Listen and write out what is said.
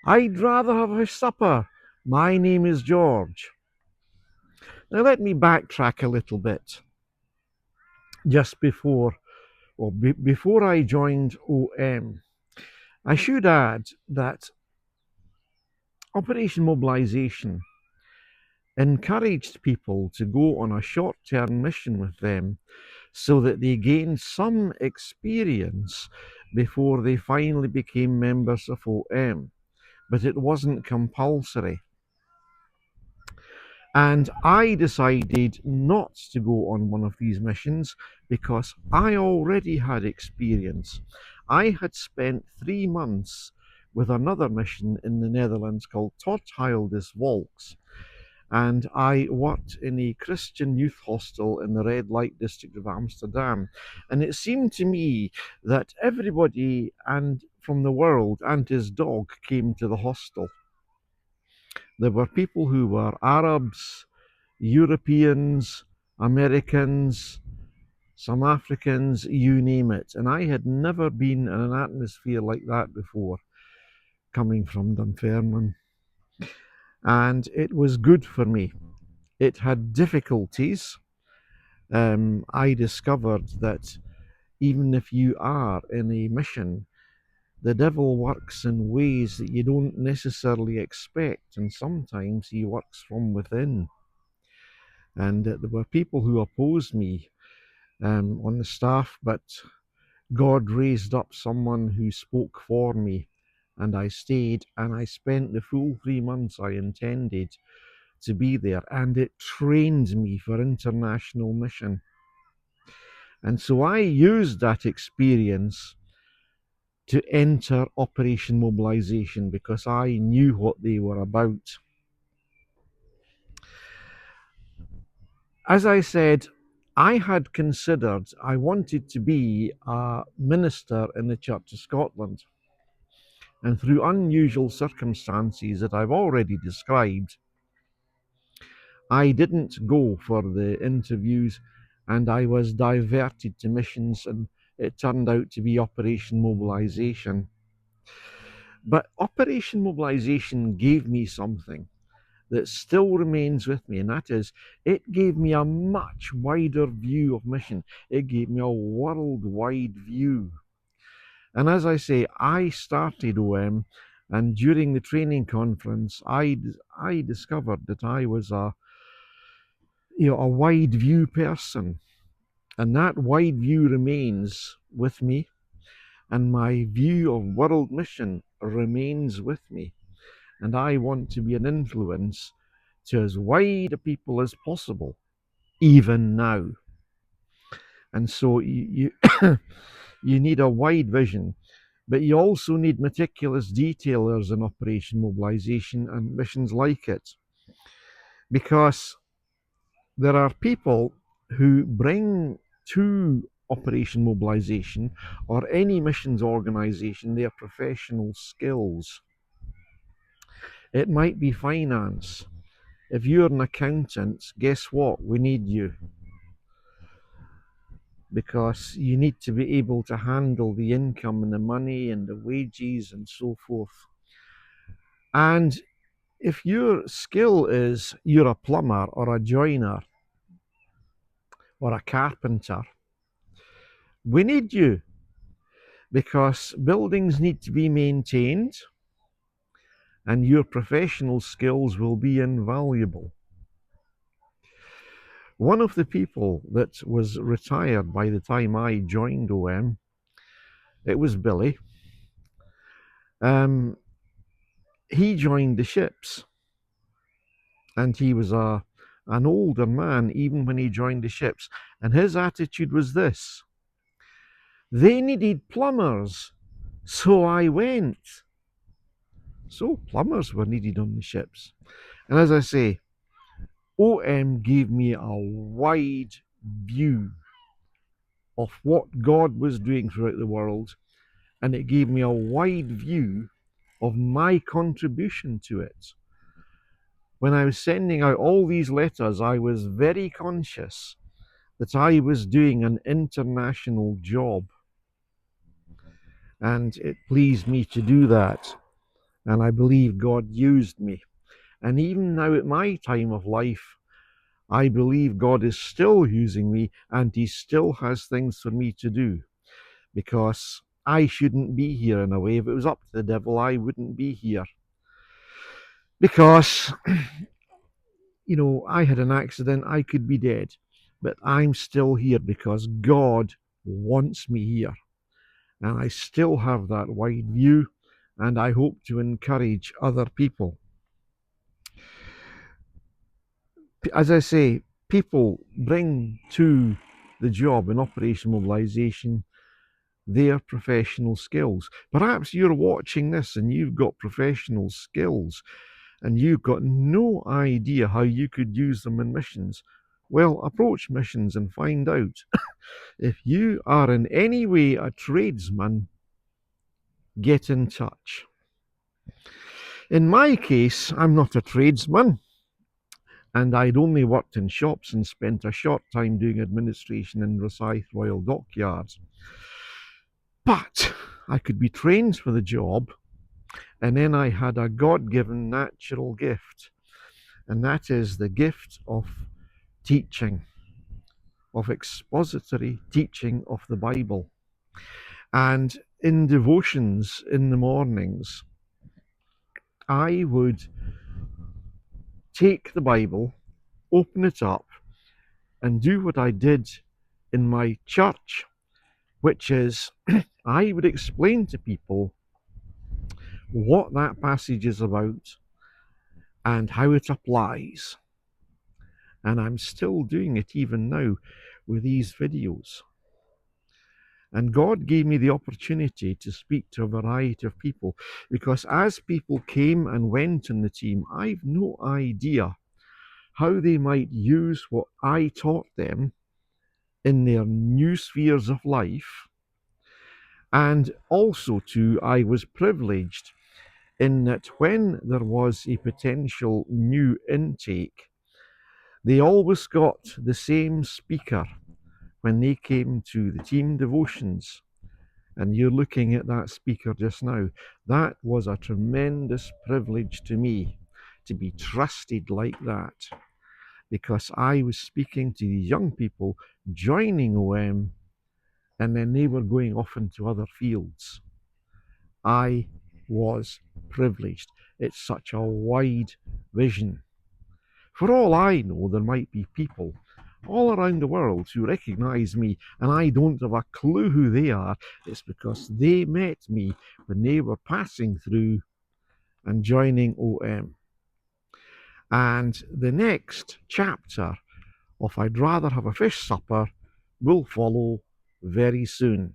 I'd rather have a supper. My name is George. Now let me backtrack a little bit. Just before I joined OM, I should add that Operation Mobilisation encouraged people to go on a short-term mission with them so that they gained some experience before they finally became members of OM. But it wasn't compulsory. And I decided not to go on one of these missions because I already had experience. I had spent 3 months with another mission in the Netherlands called Tot Heil des Volks, and I worked in a Christian youth hostel in the red light district of Amsterdam. And it seemed to me that everybody and from the world and his dog came to the hostel. There were people who were Arabs, Europeans, Americans, some Africans, you name it. And I had never been in an atmosphere like that before, coming from Dunfermline. And it was good for me. It had difficulties. I discovered that even if you are in a mission, the devil works in ways that you don't necessarily expect, and sometimes he works from within. And there were people who opposed me on the staff, but God raised up someone who spoke for me, and I stayed, and I spent the full 3 months I intended to be there, and it trained me for international mission. And so I used that experience to enter Operation Mobilisation because I knew what they were about. As I said, I had considered I wanted to be a minister in the Church of Scotland. And through unusual circumstances that I've already described, I didn't go for the interviews and I was diverted to missions, and it turned out to be Operation Mobilisation. But Operation Mobilisation gave me something that still remains with me, and that is it gave me a much wider view of mission. It gave me a worldwide view. And as I say, I started OM, and during the training conference, I discovered that I was a wide view person, and that wide view remains with me, and my view of world mission remains with me, and I want to be an influence to as wide a people as possible, even now. And so you need a wide vision, but you also need meticulous detailers in Operation Mobilisation and missions like it, because there are people who bring to Operation Mobilisation or any missions organisation their professional skills. It might be finance. If you're an accountant, guess what? We need you, because you need to be able to handle the income and the money and the wages and so forth. And if your skill is you're a plumber or a joiner or a carpenter, we need you, because buildings need to be maintained and your professional skills will be invaluable. One of the people that was retired by the time I joined OM, it was Billy. He joined the ships, and he was an older man even when he joined the ships, and his attitude was this: they needed plumbers, so I went. So plumbers were needed on the ships. And as I say, OM gave me a wide view of what God was doing throughout the world, and it gave me a wide view of my contribution to it. When I was sending out all these letters, I was very conscious that I was doing an international job, and it pleased me to do that. And I believe God used me. And even now at my time of life, I believe God is still using me and He still has things for me to do, because I shouldn't be here in a way. If it was up to the devil, I wouldn't be here. Because, I had an accident, I could be dead, but I'm still here because God wants me here. And I still have that wide view, and I hope to encourage other people. As I say, people bring to the job in Operation Mobilisation their professional skills. Perhaps you're watching this and you've got professional skills and you've got no idea how you could use them in missions. Well, approach missions and find out. If you are in any way a tradesman, get in touch. In my case, I'm not a tradesman, and I'd only worked in shops and spent a short time doing administration in Rosyth Royal Dockyards. But I could be trained for the job, and then I had a God-given natural gift, and that is the gift of teaching, of expository teaching of the Bible. And in devotions in the mornings, I would take the Bible, open it up, and do what I did in my church, which is I would explain to people what that passage is about and how it applies. And I'm still doing it even now with these videos. And God gave me the opportunity to speak to a variety of people, because as people came and went in the team, I've no idea how they might use what I taught them in their new spheres of life. And also, too, I was privileged in that when there was a potential new intake, they always got the same speaker when they came to the team devotions. And you're looking at that speaker just now. That was a tremendous privilege to me to be trusted like that, because I was speaking to these young people joining OM, and then they were going off into other fields. I was privileged. It's such a wide vision. For all I know, there might be people all around the world who recognize me, and I don't have a clue who they are. It's because they met me when they were passing through and joining OM. And the next chapter of I'd Rather Have a Fish Supper will follow very soon.